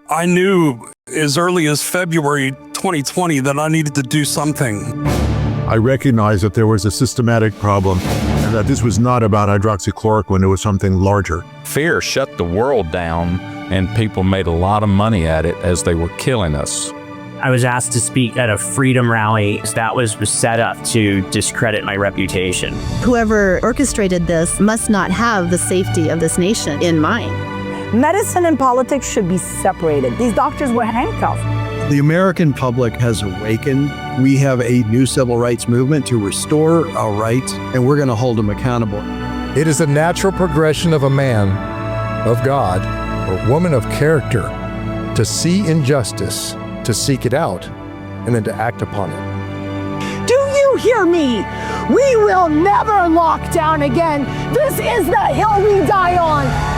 I knew as early as February 2020 that I needed to do something. I recognized that there was a systematic problem and that this was not about hydroxychloroquine, it was something larger. Fear shut the world down, and people made a lot of money at it as they were killing us. I was asked to speak at a freedom rally that was set up to discredit my reputation. Whoever orchestrated this must not have the safety of this nation in mind. Medicine and politics should be separated. These doctors were handcuffed. The American public has awakened. We have a new civil rights movement to restore our rights, and we're going to hold them accountable. It is a natural progression of a man of God or woman of character to see injustice, to seek it out, and then to act upon it. Do you hear me? We will never lock down again. This is the hill we die on.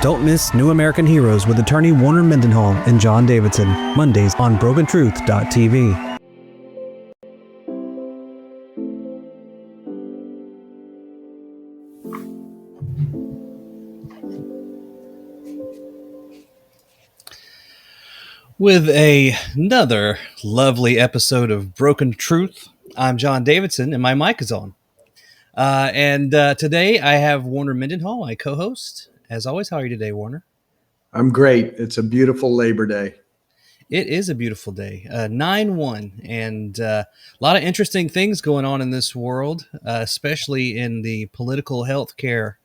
Don't miss New American Heroes with attorney Warner Mendenhall and John Davidson, Mondays on BrokenTruth.tv. With another lovely episode of Broken Truth, I'm John Davidson, and my mic is on. Today I have Warner Mendenhall, my co-host. As always, how are you today, Warner? I'm great. It's a beautiful Labor Day. It is a beautiful day, 9/1, and a lot of interesting things going on in this world, especially in the political healthcare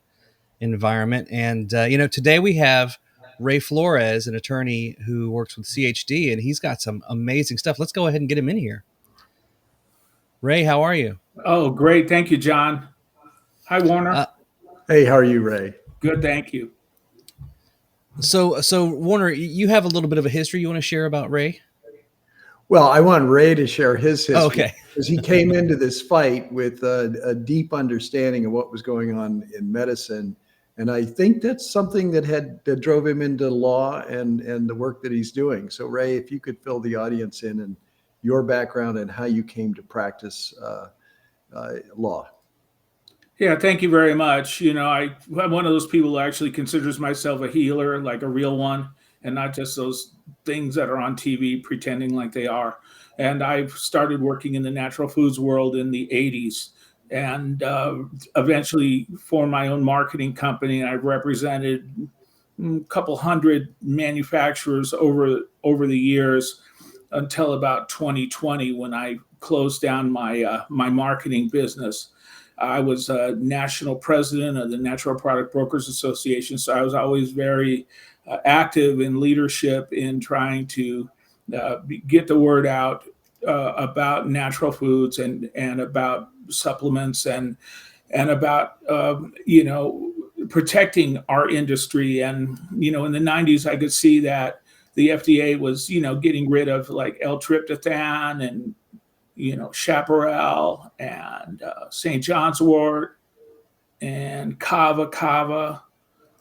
environment. And, today we have Ray Flores, an attorney who works with CHD, and he's got some amazing stuff. Let's go ahead and get him in here. Ray, how are you? Oh, great. Thank you, John. Hi, Warner. Hey, how are you, Ray? Good, thank you. So Warner, you have a little bit of a history you want to share about Ray? Well, I want Ray to share his history. Okay. Because he came into this fight with a deep understanding of what was going on in medicine. And I think that's something that drove him into law and the work that he's doing. So Ray, if you could fill the audience in and your background and how you came to practice law. Yeah, thank you very much. I'm one of those people who actually considers myself a healer, like a real one, and not just those things that are on TV pretending like they are. And I've started working in the natural foods world in the 80s and eventually formed my own marketing company. I've represented a couple hundred manufacturers over the years until about 2020 when I closed down my marketing business. I was a national president of the Natural Product Brokers Association, so I was always very active in leadership in trying to get the word out about natural foods and about supplements and about protecting our industry. And in the 90s, I could see that the FDA was getting rid of like L-tryptophan and chaparral and St. John's wort and kava.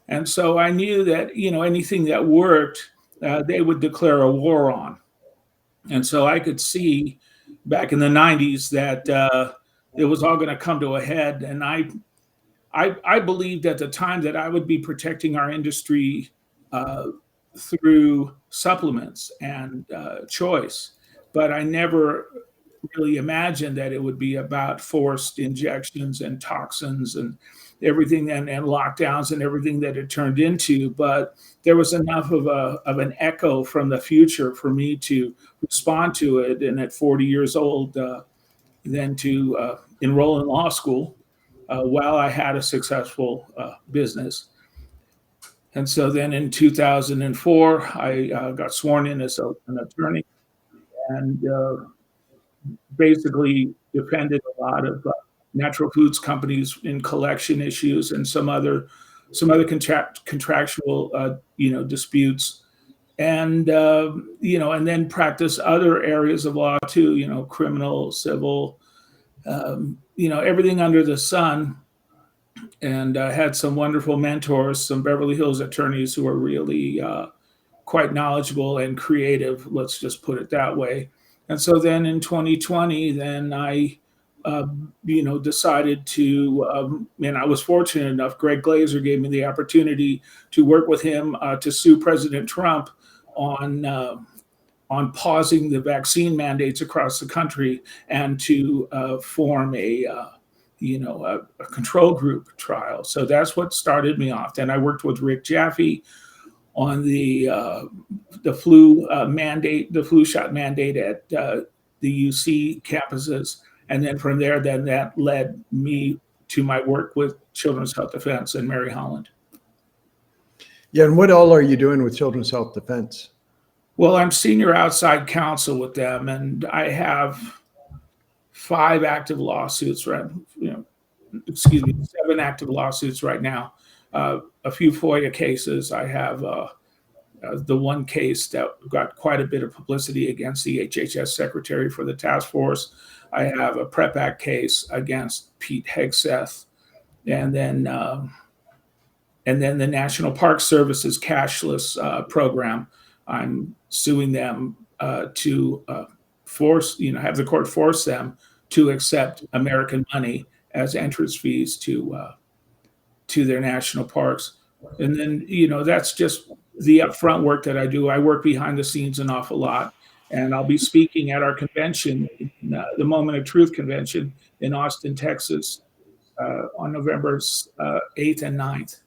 And so I knew that, anything that worked, they would declare a war on. And so I could see back in the 90s that it was all going to come to a head. And I believed at the time that I would be protecting our industry through supplements and choice. But I never really imagined that it would be about forced injections and toxins and everything and lockdowns and everything that it turned into. But there was enough of an echo from the future for me to respond to it. And at 40 years old, then to enroll in law school while I had a successful business. And so then in 2004, I got sworn in as an attorney and basically defended a lot of natural foods companies in collection issues and some other contractual disputes, and and then practice other areas of law too, criminal, civil, everything under the sun. And had some wonderful mentors, some Beverly Hills attorneys who are really quite knowledgeable and creative. Let's just put it that way. And so then in 2020, then I, decided to, and I was fortunate enough, Greg Glazer gave me the opportunity to work with him to sue President Trump on pausing the vaccine mandates across the country and to form a control group trial. So that's what started me off. Then I worked with Rick Jaffe on the flu mandate, the flu shot mandate at the UC campuses, and then from there, then that led me to my work with Children's Health Defense in Mary Holland. Yeah, and what all are you doing with Children's Health Defense? Well, I'm senior outside counsel with them, and I have 5 active lawsuits, right? 7 active lawsuits right now. A few FOIA cases. I have the one case that got quite a bit of publicity against the HHS secretary for the task force. I have a PrEP Act case against Pete Hegseth, and then the National Park Service's cashless program. I'm suing them to force, have the court force them to accept American money as entrance fees to their national parks. And then, that's just the upfront work that I do. I work behind the scenes an awful lot, and I'll be speaking at our convention, the Moment of Truth convention in Austin, Texas, on November 8th and 9th.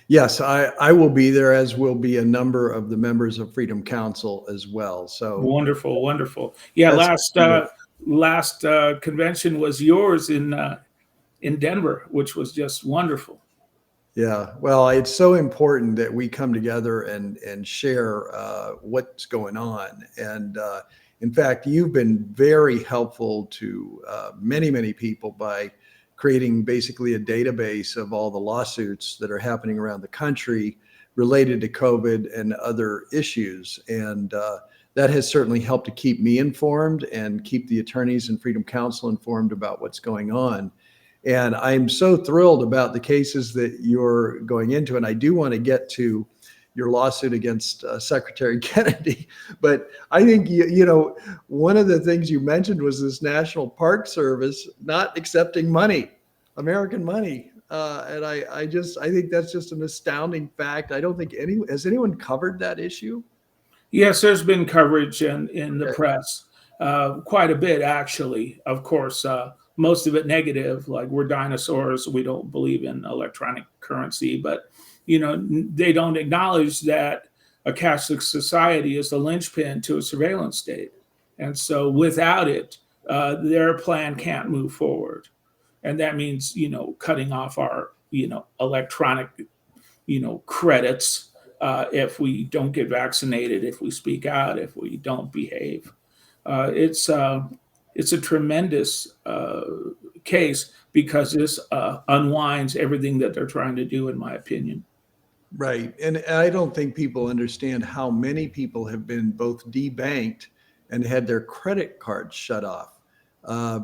Yes, I will be there, as will be a number of the members of Freedom Council as well. So wonderful. Yeah, last convention was yours in Denver, which was just wonderful. Yeah, well, it's so important that we come together and share what's going on. And in fact, you've been very helpful to many people by creating basically a database of all the lawsuits that are happening around the country related to COVID and other issues. And that has certainly helped to keep me informed and keep the attorneys and Freedom Council informed about what's going on. And I'm so thrilled about the cases that you're going into. And I do want to get to your lawsuit against Secretary Kennedy. But I think, one of the things you mentioned was this National Park Service not accepting money, American money. And I think that's just an astounding fact. I don't think has anyone covered that issue? Yes, there's been coverage in the press, quite a bit, actually. Of course, most of it negative, like we're dinosaurs, we don't believe in electronic currency. But, they don't acknowledge that a cashless society is the linchpin to a surveillance state. And so without it, their plan can't move forward. And that means, cutting off our, electronic, credits if we don't get vaccinated, if we speak out, if we don't behave. It's a tremendous case because this unwinds everything that they're trying to do, in my opinion. Right. And I don't think people understand how many people have been both debanked and had their credit cards shut off.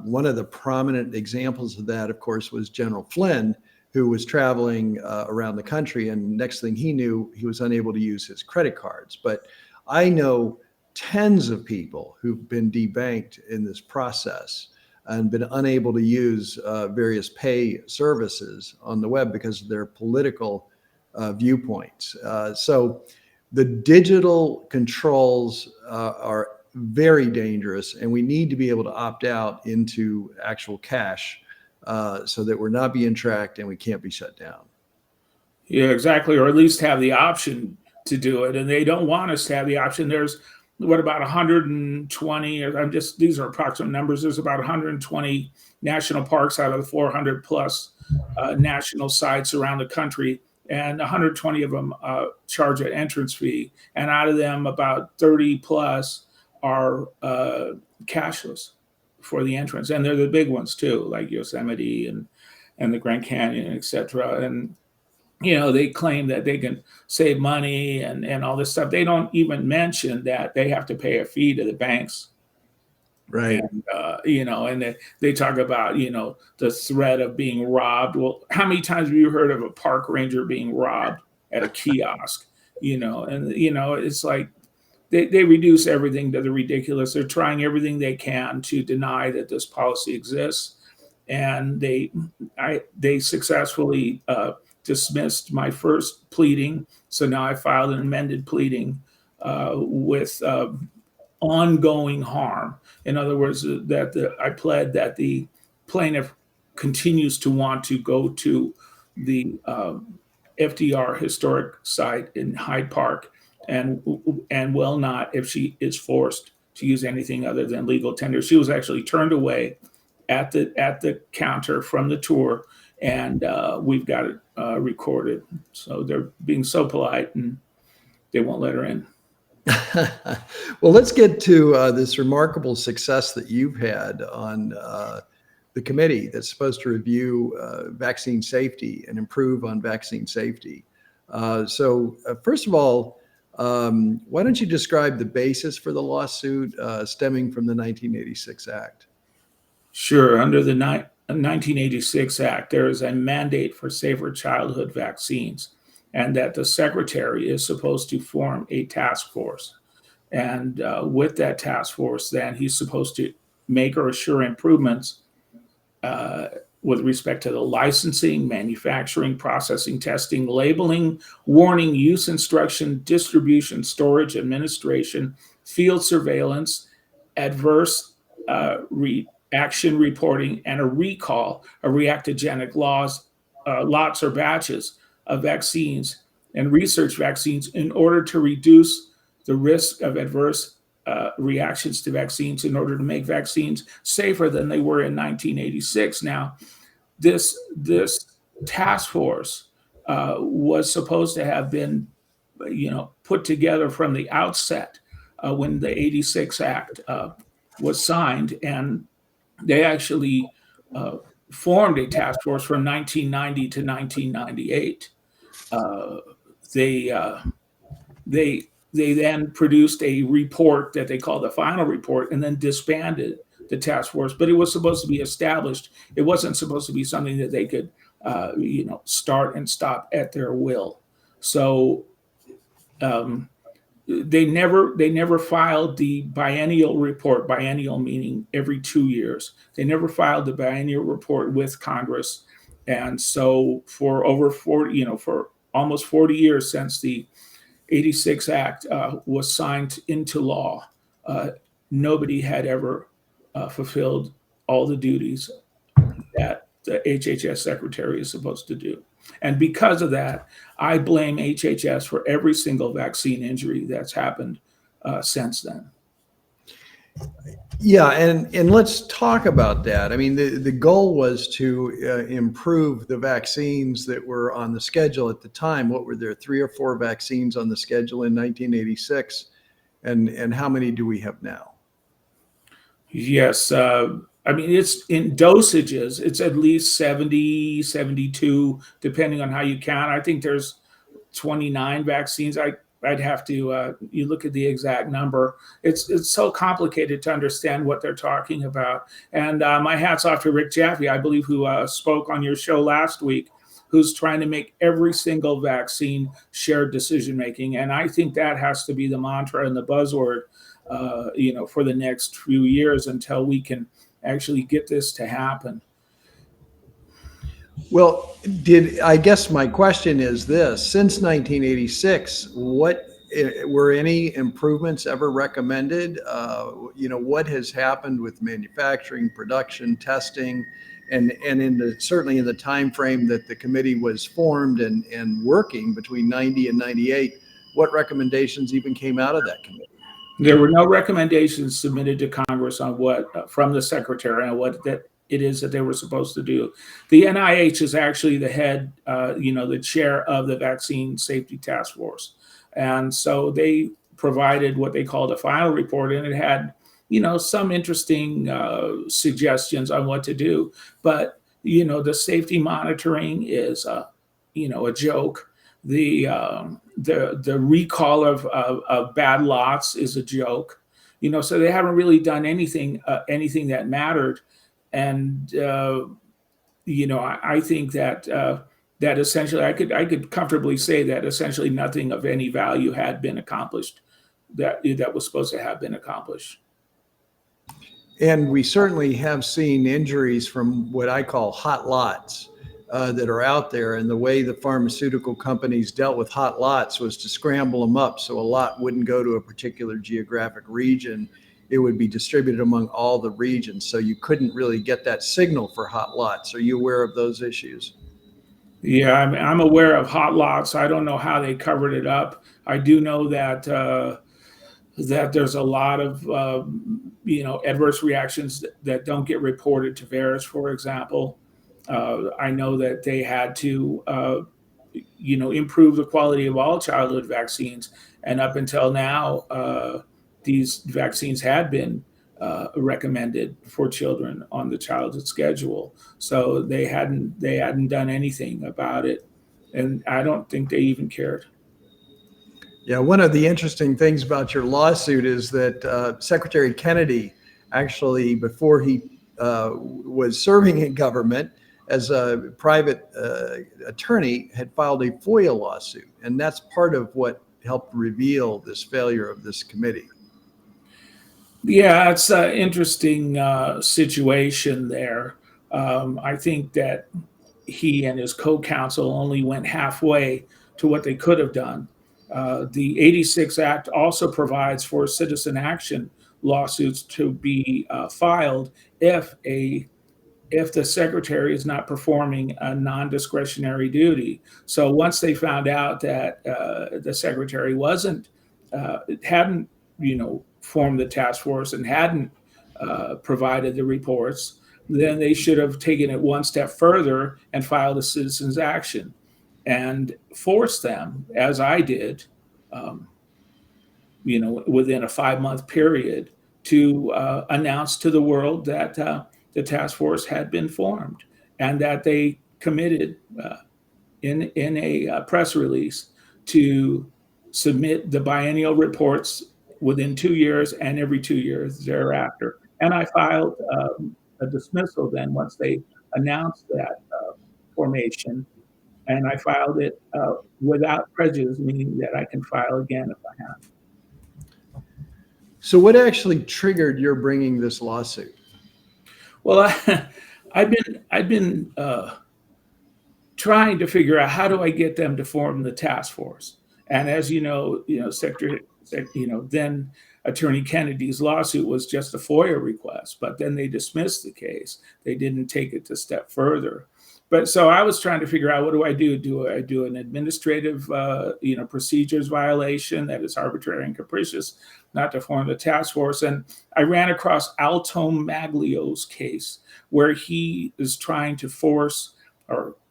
One of the prominent examples of that, of course, was General Flynn, who was traveling around the country. And next thing he knew, he was unable to use his credit cards. But I know tens of people who've been debanked in this process and been unable to use various pay services on the web because of their political viewpoints. So the digital controls are very dangerous, and we need to be able to opt out into actual cash so that we're not being tracked and we can't be shut down. Yeah, exactly. Or at least have the option to do it. And they don't want us to have the option. There's about 120, or these are approximate numbers. There's about 120 national parks out of the 400 plus national sites around the country. And 120 of them charge an entrance fee. And out of them, about 30 plus are cashless for the entrance. And they're the big ones too, like Yosemite and the Grand Canyon, et cetera. And, they claim that they can save money and all this stuff. They don't even mention that they have to pay a fee to the banks. Right. And, and they talk about, the threat of being robbed. Well, how many times have you heard of a park ranger being robbed at a kiosk? It's like they reduce everything to the ridiculous. They're trying everything they can to deny that this policy exists. And they successfully dismissed my first pleading. So now I filed an amended pleading with ongoing harm. In other words, I pled that the plaintiff continues to want to go to the FDR historic site in Hyde Park and will not if she is forced to use anything other than legal tender. She was actually turned away at the counter from the tour, and we've got it recorded. So they're being so polite, and they won't let her in. Well, let's get to this remarkable success that you've had on the committee that's supposed to review vaccine safety and improve on vaccine safety. So first of all, why don't you describe the basis for the lawsuit stemming from the 1986 Act? Sure. Under the 1986 Act, there is a mandate for safer childhood vaccines, and that the secretary is supposed to form a task force. And with that task force, then he's supposed to make or assure improvements with respect to the licensing, manufacturing, processing, testing, labeling, warning, use instruction, distribution, storage, administration, field surveillance, adverse reaction reporting, and a recall of reactogenic lots or batches of vaccines and research vaccines in order to reduce the risk of adverse reactions to vaccines in order to make vaccines safer than they were in 1986. Now, this task force was supposed to have been, put together from the outset when the 86 Act was signed, and they actually formed a task force from 1990 to 1998. They then produced a report that they called the final report, and then disbanded the task force. But it was supposed to be established. It wasn't supposed to be something that they could, start and stop at their will. So they never filed the biennial report. Biennial meaning every 2 years. They never filed the biennial report with Congress, and so for for almost 40 years since the 86 Act was signed into law, nobody had ever fulfilled all the duties that the HHS secretary is supposed to do. And because of that, I blame HHS for every single vaccine injury that's happened since then. Yeah, and let's talk about that. I mean, the goal was to improve the vaccines that were on the schedule at the time. What were there, 3 or 4 vaccines on the schedule in 1986? And how many do we have now? Yes. I mean, it's in dosages, it's at least 70, 72, depending on how you count. I think there's 29 vaccines. I'd have to you look at the exact number. It's so complicated to understand what they're talking about. And my hat's off to Rick Jaffe, I believe, who spoke on your show last week, who's trying to make every single vaccine shared decision making. And I think that has to be the mantra and the buzzword, for the next few years until we can actually get this to happen. Well, I guess my question is this: since 1986, what were any improvements ever recommended? What has happened with manufacturing, production, testing, and certainly in the time frame that the committee was formed and working between 90 and 98, what recommendations even came out of that committee? There were no recommendations submitted to Congress on what from the secretary on what that it is that they were supposed to do. The NIH is actually the head, the chair of the Vaccine Safety Task Force. And so they provided what they called a final report, and it had, some interesting suggestions on what to do. But, the safety monitoring is, a joke. The recall of bad lots is a joke. So they haven't really done anything that mattered. And I think that essentially I could comfortably say that essentially nothing of any value had been accomplished that was supposed to have been accomplished. And we certainly have seen injuries from what I call hot lots. that are out there. And the way the pharmaceutical companies dealt with hot lots was to scramble them up so a lot wouldn't go to a particular geographic region. It would be distributed among all the regions. So you couldn't really get that signal for hot lots. Are you aware of those issues? Yeah, I'm aware of hot lots. I don't know how they covered it up. I do know that that there's a lot of adverse reactions that don't get reported to VAERS, for example. I know that they had to improve the quality of all childhood vaccines, and up until now, these vaccines had been recommended for children on the childhood schedule. So they hadn't done anything about it, and I don't think they even cared. Yeah, one of the interesting things about your lawsuit is that Secretary Kennedy actually, before he was serving in government as a private attorney, had filed a FOIA lawsuit. And that's part of what helped reveal this failure of this committee. Yeah, it's an interesting situation there. I think that he and his co-counsel only went halfway to what they could have done. The 86 Act also provides for citizen action lawsuits to be filed if the secretary is not performing a non-discretionary duty. So once they found out that the secretary hadn't formed the task force and hadn't provided the reports, then they should have taken it one step further and filed a citizen's action and forced them, as I did, within a 5-month period, to announce to the world that the task force had been formed and that they committed in a press release to submit the biennial reports within 2 years and every 2 years thereafter. And I filed a dismissal then once they announced that formation, and I filed it without prejudice, meaning that I can file again if I have. So what actually triggered your bringing this lawsuit? Well, I've been trying to figure out how do I get them to form the task force. And as then Attorney Kennedy's lawsuit was just a FOIA request, but then they dismissed the case. They didn't take it a step further. But so I was trying to figure out, what do I do? Do I do an administrative, procedures violation that is arbitrary and capricious, not to form the task force? And I ran across Alton Maglio's case, where he is trying to force,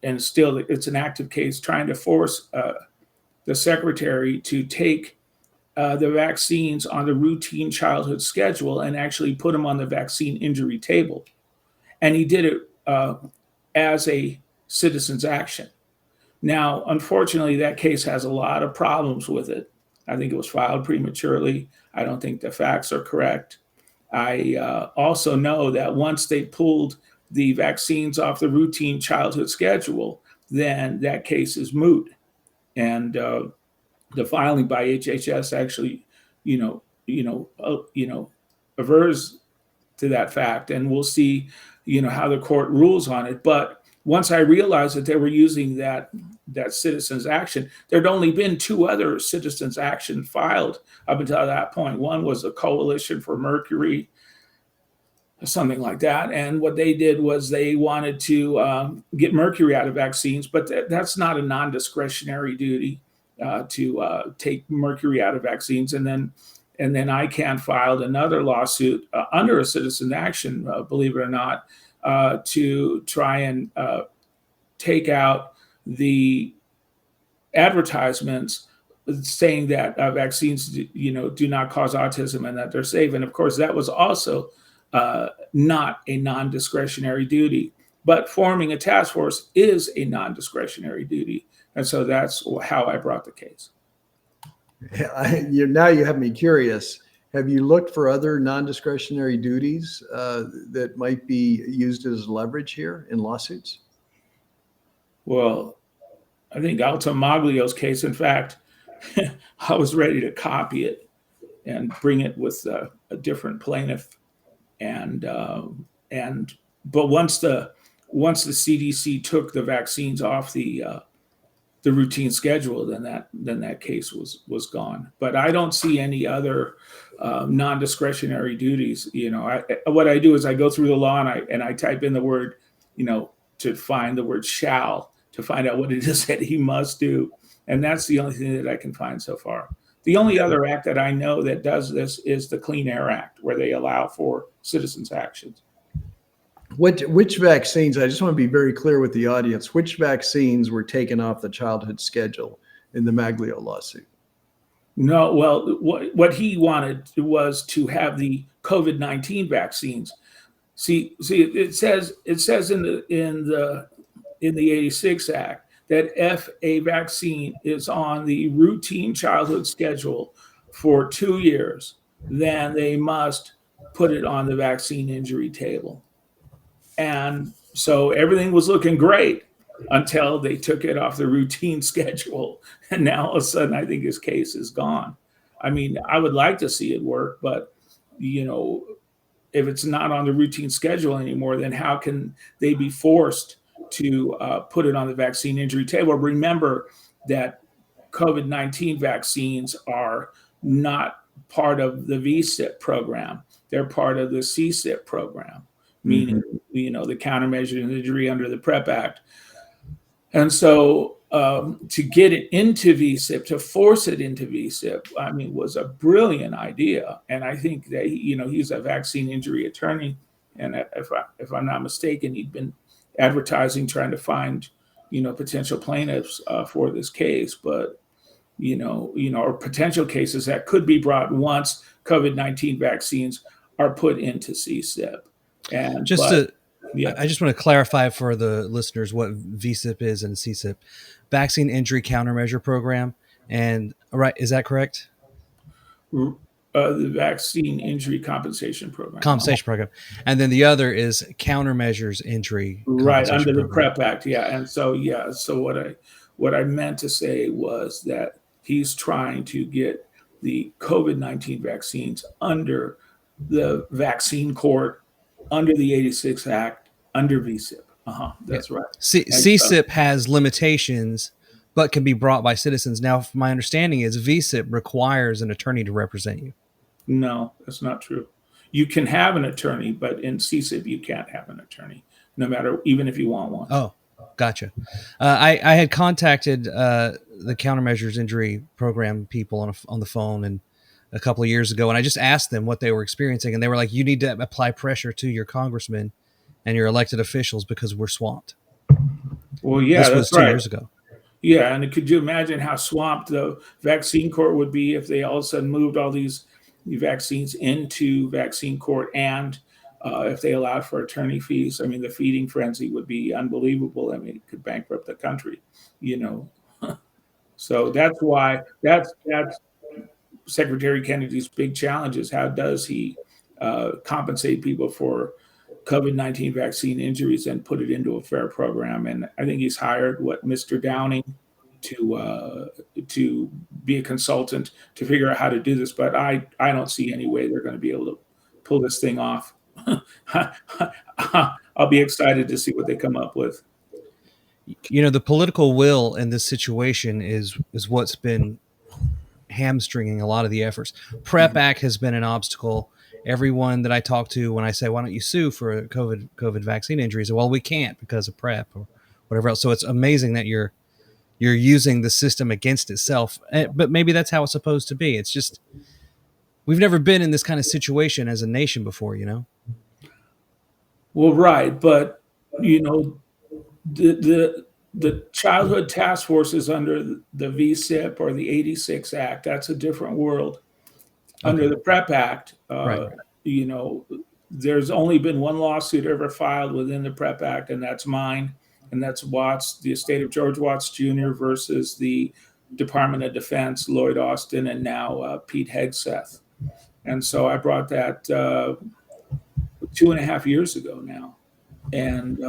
and still it's an active case, trying to force the secretary to take the vaccines on the routine childhood schedule and actually put them on the vaccine injury table. And he did it as a citizen's action. Now, unfortunately, that case has a lot of problems with it. I think it was filed prematurely. I don't think the facts are correct. I also know that once they pulled the vaccines off the routine childhood schedule, then that case is moot. And the filing by HHS actually, avers to that fact, and we'll see, how the court rules on it. But once I realized that they were using that citizens action, there'd only been 2 other citizens action filed up until that point. One was a Coalition for Mercury, something like that. And what they did was they wanted to get mercury out of vaccines, but that's not a non-discretionary duty to take mercury out of vaccines. And then ICANN filed another lawsuit under a citizen action, believe it or not, to try and take out the advertisements saying that vaccines, do not cause autism and that they're safe. And of course, that was also not a non-discretionary duty. But forming a task force is a non-discretionary duty. And so that's how I brought the case. Now you have me curious. Have you looked for other non-discretionary duties that might be used as leverage here in lawsuits? Well, I think Alton Maglio's case, in fact, I was ready to copy it and bring it with a different plaintiff. But once the once the CDC took the vaccines off the routine schedule, then that case was gone. But I don't see any other non-discretionary duties. What I do is I go through the law and I type in the word, to find the word shall, to find out what it is that he must do, and that's the only thing that I can find so far. The only other act that I know that does this is the Clean Air Act, where they allow for citizens' actions. Which vaccines, I just want to be very clear with the audience, which vaccines were taken off the childhood schedule in the Maglio lawsuit? No, well, what he wanted was to have the COVID-19 vaccines. See, it says in the 86 Act that if a vaccine is on the routine childhood schedule for 2 years, then they must put it on the vaccine injury table. And so everything was looking great until they took it off the routine schedule. And now all of a sudden, I think his case is gone. I mean, I would like to see it work, but, if it's not on the routine schedule anymore, then how can they be forced to put it on the vaccine injury table? Remember that COVID-19 vaccines are not part of the VSIP program. They're part of the CSIP program, meaning, the countermeasure and injury under the PrEP Act. And so to get it into VSIP, to force it into VSIP, was a brilliant idea. And I think that, he's a vaccine injury attorney. And if I'm not mistaken, he'd been advertising, trying to find, potential plaintiffs for this case. But, or potential cases that could be brought once COVID-19 vaccines are put into CSIP. And I just want to clarify for the listeners what VSIP is and CSIP, Vaccine Injury Countermeasure Program. And is that correct? The Vaccine Injury Compensation Program. Compensation program. And then the other is Countermeasures Injury. Right, under the PrEP Act. Yeah. And so, so what I meant to say was that he's trying to get the COVID-19 vaccines under the vaccine court, under the 86 Act, under VSIP. That's right. CSIP has limitations, but can be brought by citizens. Now, my understanding is VSIP requires an attorney to represent you. No, that's not true. You can have an attorney, but in CSIP, you can't have an attorney, even if you want one. Oh, gotcha. I had contacted the Countermeasures Injury Program people on the phone and a couple of years ago, and I just asked them what they were experiencing, and they were like, you need to apply pressure to your congressman and your elected officials because we're swamped. Well, yeah, this was 2 years ago. Yeah, and could you imagine how swamped the vaccine court would be if they all of a sudden moved all these vaccines into vaccine court, and if they allowed for attorney fees? The feeding frenzy would be unbelievable. It could bankrupt the country, So that's why that's Secretary Kennedy's big challenge is how does he compensate people for COVID-19 vaccine injuries and put it into a fair program. And I think he's hired Mr. Downing to be a consultant to figure out how to do this. But I don't see any way they're going to be able to pull this thing off. I'll be excited to see what they come up with. The political will in this situation is what's been hamstringing a lot of the efforts. PrEP Act has been an obstacle. Everyone that I talk to, when I say, why don't you sue for COVID vaccine injuries? Well, we can't because of PrEP or whatever else. So it's amazing that you're using the system against itself. But maybe that's how it's supposed to be. It's just, we've never been in this kind of situation as a nation before, Well, right. But, the childhood task force is under the VSIP or the 86 Act. That's a different world. Okay. Under the PrEP Act, right. There's only been one lawsuit ever filed within the PrEP Act, and that's mine. And that's the estate of George Watts Jr. versus the Department of Defense, Lloyd Austin, and now Pete Hegseth. And so I brought that 2.5 years ago now. And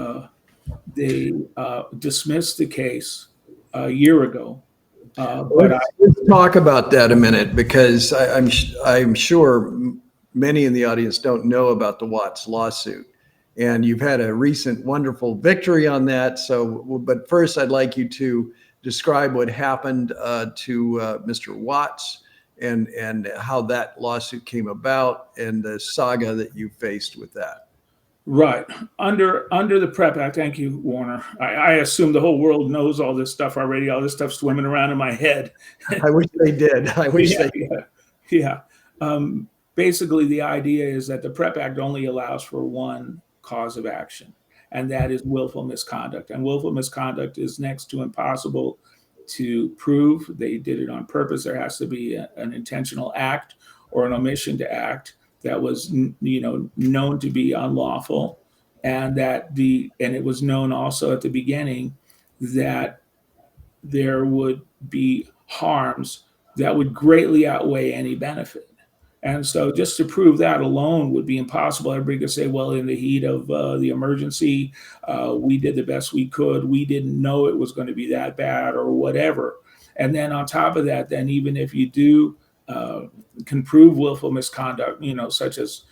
they dismissed the case a year ago. Let's talk about that a minute, because I'm sure many in the audience don't know about the Watts lawsuit. and you've had a recent wonderful victory on that. So, but first, I'd like you to describe what happened to Mr. Watts and how that lawsuit came about and the saga that you faced with that. Right. Under the PrEP Act, thank you, Warner. I assume the whole world knows all this stuff already. All this stuff swimming around in my head. I wish they did. I wish they did. Yeah. Basically, the idea is that the PrEP Act only allows for one cause of action, and that is willful misconduct. And willful misconduct is next to impossible to prove. They did it on purpose. There has to be an intentional act or an omission to act that was, known to be unlawful, and it was known also at the beginning that there would be harms that would greatly outweigh any benefit. And so just to prove that alone would be impossible. Everybody could say, well, in the heat of the emergency, we did the best we could. We didn't know it was going to be that bad or whatever. And then on top of that, then even if you do can prove willful misconduct, such as,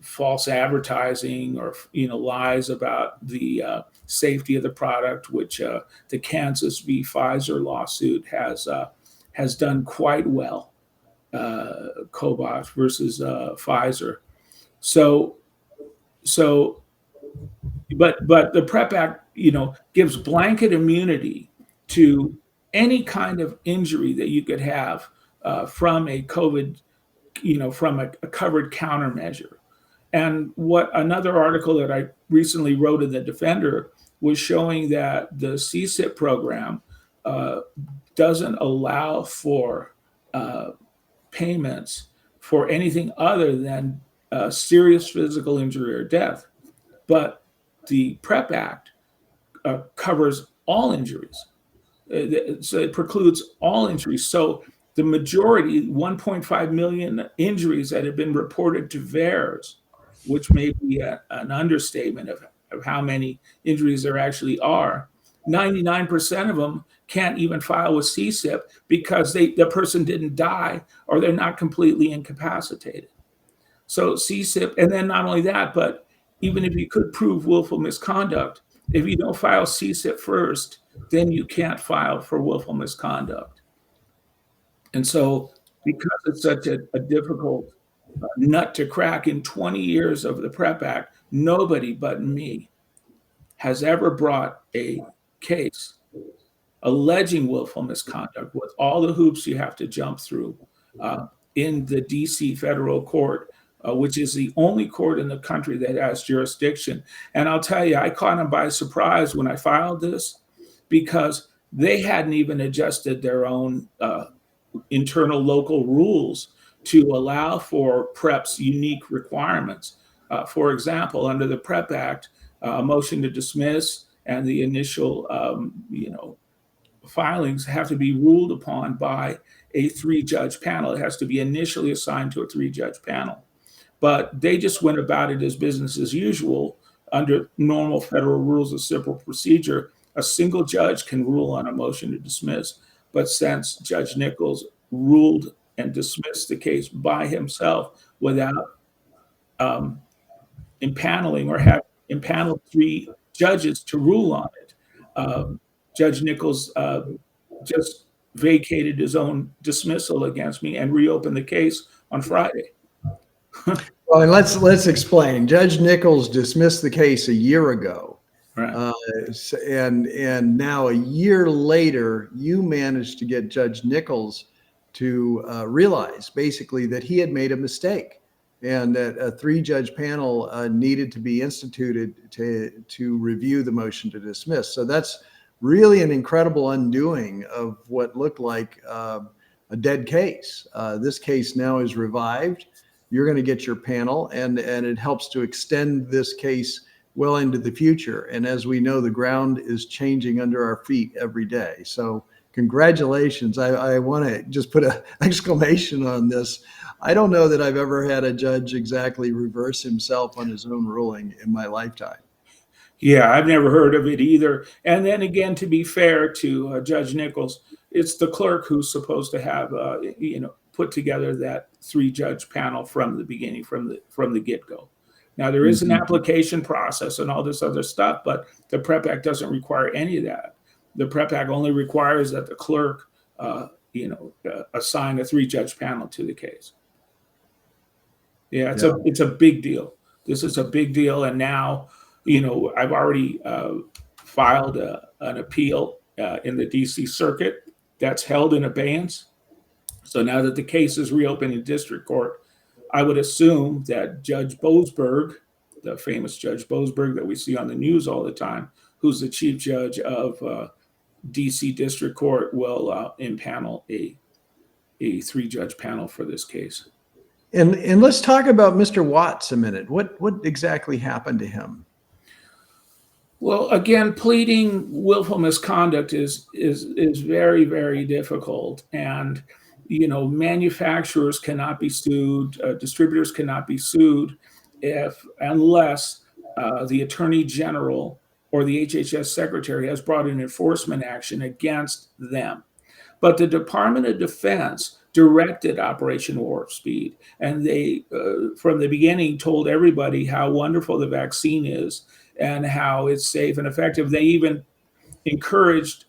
false advertising or, lies about the safety of the product, which the Kansas v. Pfizer lawsuit has done quite well. Cobot versus Pfizer. But the PrEP Act, gives blanket immunity to any kind of injury that you could have from a COVID, from a covered countermeasure. And what another article that I recently wrote in the Defender was showing that the CSIP program doesn't allow for payments for anything other than serious physical injury or death. But the PrEP Act covers all injuries. So it precludes all injuries. So the majority, 1.5 million injuries that have been reported to VAERS, which may be an understatement of how many injuries there actually are, 99% of them can't even file with CSIP because the person didn't die or they're not completely incapacitated. So CSIP, and then not only that, but even if you could prove willful misconduct, if you don't file CSIP first, then you can't file for willful misconduct. And so because it's such a difficult nut to crack, in 20 years of the PrEP Act, nobody but me has ever brought a case alleging willful misconduct with all the hoops you have to jump through in the DC federal court, which is the only court in the country that has jurisdiction. And I'll tell you, I caught them by surprise when I filed this because they hadn't even adjusted their own internal local rules to allow for PrEP's unique requirements. For example, under the PrEP Act, a motion to dismiss and the initial, filings have to be ruled upon by a 3-judge panel. It has to be initially assigned to a 3-judge panel. But they just went about it as business as usual. Under normal federal rules of civil procedure, a single judge can rule on a motion to dismiss. But since Judge Nichols ruled and dismissed the case by himself without impaneling or have impaneled 3 judges to rule on it, Judge Nichols just vacated his own dismissal against me and reopened the case on Friday. Well, and let's explain. Judge Nichols dismissed the case a year ago. Right. And now a year later, you managed to get Judge Nichols to realize basically that he had made a mistake and that a 3-judge panel needed to be instituted to review the motion to dismiss. So that's really an incredible undoing of what looked like a dead case. This case now is revived. You're going to get your panel, and it helps to extend this case well into the future. And as we know, the ground is changing under our feet every day. So congratulations. I want to just put an exclamation on this. I don't know that I've ever had a judge exactly reverse himself on his own ruling in my lifetime. Yeah, I've never heard of it either. And then again, to be fair to Judge Nichols, it's the clerk who's supposed to have, put together that 3-judge panel from the beginning, from the get-go. Now, there is an application process and all this other stuff, but the PrEP Act doesn't require any of that. The PrEP Act only requires that the clerk, assign a 3-judge panel to the case. Yeah, it's a big deal. This is a big deal, and now, I've already filed an appeal in the D.C. Circuit that's held in abeyance. So now that the case is reopened in district court, I would assume that Judge Boasberg, the famous Judge Boasberg that we see on the news all the time, who's the chief judge of D.C. District Court, will impanel a 3-judge panel for this case. And let's talk about Mr. Watts a minute. What exactly happened to him? Well, again, pleading willful misconduct is very, very difficult, and manufacturers cannot be sued, distributors cannot be sued unless the Attorney General or the HHS Secretary has brought an enforcement action against them. But the Department of Defense directed Operation Warp Speed, and they, from the beginning, told everybody how wonderful the vaccine is and how it's safe and effective. They even encouraged,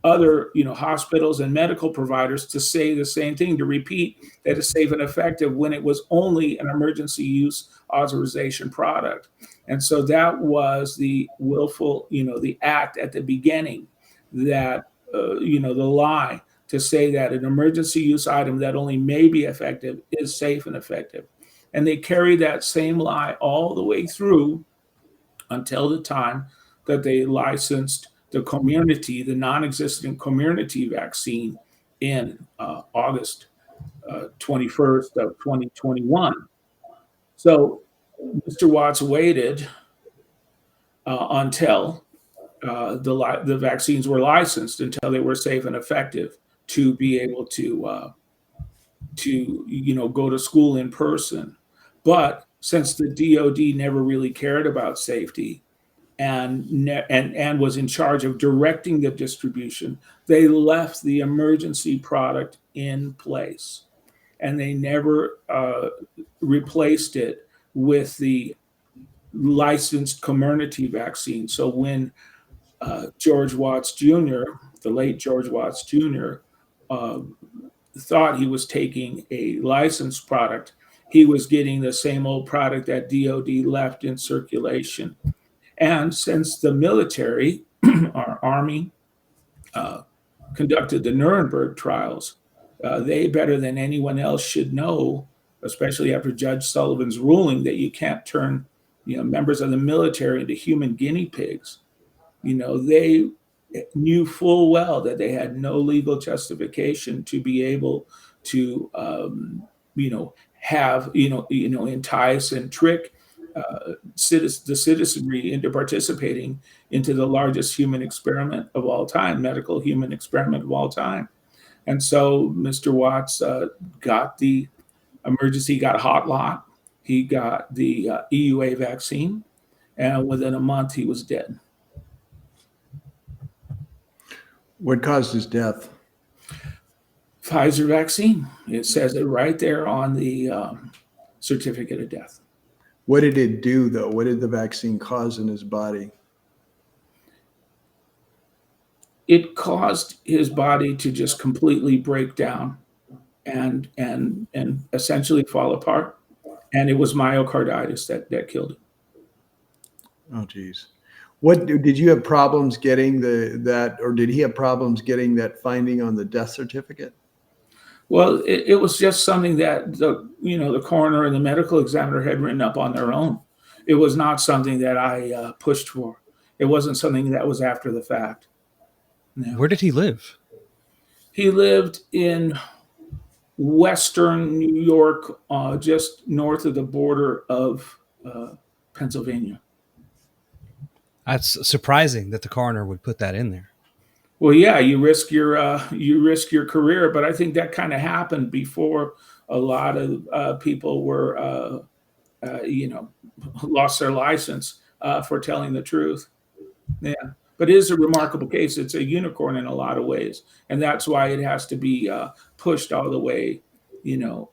other, hospitals and medical providers to say the same thing, to repeat that it's safe and effective when it was only an emergency use authorization product. And so that was the willful, the act at the beginning that, the lie to say that an emergency use item that only may be effective is safe and effective. And they carried that same lie all the way through until the time that they licensed the non-existent community vaccine in August 21st of 2021. So Mr. Watts waited until the vaccines were licensed, until they were safe and effective, to be able to go to school in person. But since the DoD never really cared about safety and was in charge of directing the distribution, they left the emergency product in place, and they never replaced it with the licensed community vaccine. So when George Watts Jr., the late George Watts Jr., thought he was taking a licensed product, he was getting the same old product that DoD left in circulation. And since the military, our Army, conducted the Nuremberg trials, they, better than anyone else, should know, especially after Judge Sullivan's ruling, that you can't turn members of the military into human guinea pigs. They knew full well that they had no legal justification to be able to, entice and trick the citizenry into participating into the largest human experiment of all time, medical human experiment of all time. And so Mr. Watts got the emergency, got a hot lot. He got the EUA vaccine, and within a month he was dead. What caused his death? Pfizer vaccine. It says it right there on the certificate of death. What did it do, though? What did the vaccine cause in his body? It caused his body to just completely break down and essentially fall apart. And it was myocarditis that killed him. Oh, geez. What did you have problems getting that, or did he have problems getting that finding on the death certificate? Well, it was just something that the coroner and the medical examiner had written up on their own. It was not something that I pushed for. It wasn't something that was after the fact. No. Where did he live? He lived in Western New York, just north of the border of Pennsylvania. That's surprising that the coroner would put that in there. Well, yeah, you risk your career, but I think that kind of happened before a lot of people were, lost their license for telling the truth. Yeah, but it is a remarkable case. It's a unicorn in a lot of ways, and that's why it has to be pushed all the way, and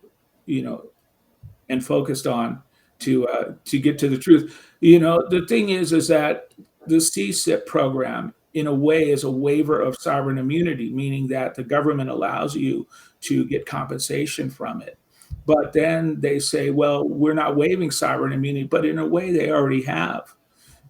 focused on to get to the truth. You know, the thing is that the CSIP program, in a way, is a waiver of sovereign immunity, meaning that the government allows you to get compensation from it. But then they say, well, we're not waiving sovereign immunity, but in a way, they already have.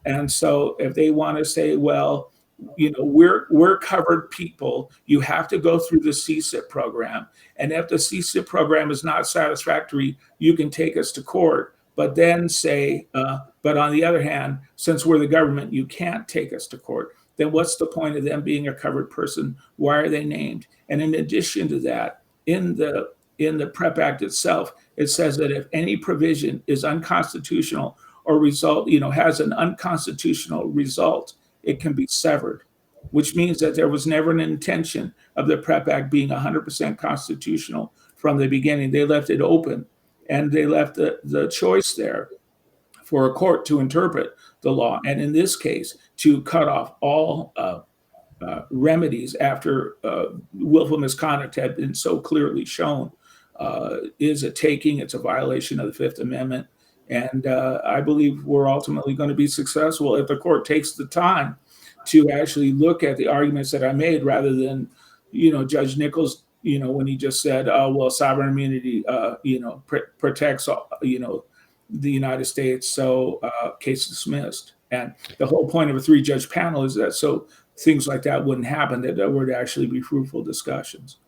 And so if they want to say, well, you know, we're covered people, you have to go through the CSIP program. And if the CSIP program is not satisfactory, you can take us to court. But then say, but on the other hand, since we're the government, you can't take us to court. Then what's the point of them being a covered person? Why are they named? And in addition to that, in the PrEP Act itself, it says that if any provision is unconstitutional or result, you know, has an unconstitutional result, it can be severed, which means that there was never an intention of the PrEP Act being 100% constitutional from the beginning. They left it open, and they left the choice there for a court to interpret the law. And in this case, to cut off all remedies after willful misconduct had been so clearly shown is a taking. It's a violation of the Fifth Amendment. And I believe we're ultimately going to be successful if the court takes the time to actually look at the arguments that I made, rather than, you know, Judge Nichols, you know, when he just said, oh, well, sovereign immunity, you know, protects, you know, the United States. So case dismissed. And the whole point of a 3-judge panel is that so things like that wouldn't happen, that there would actually be fruitful discussions.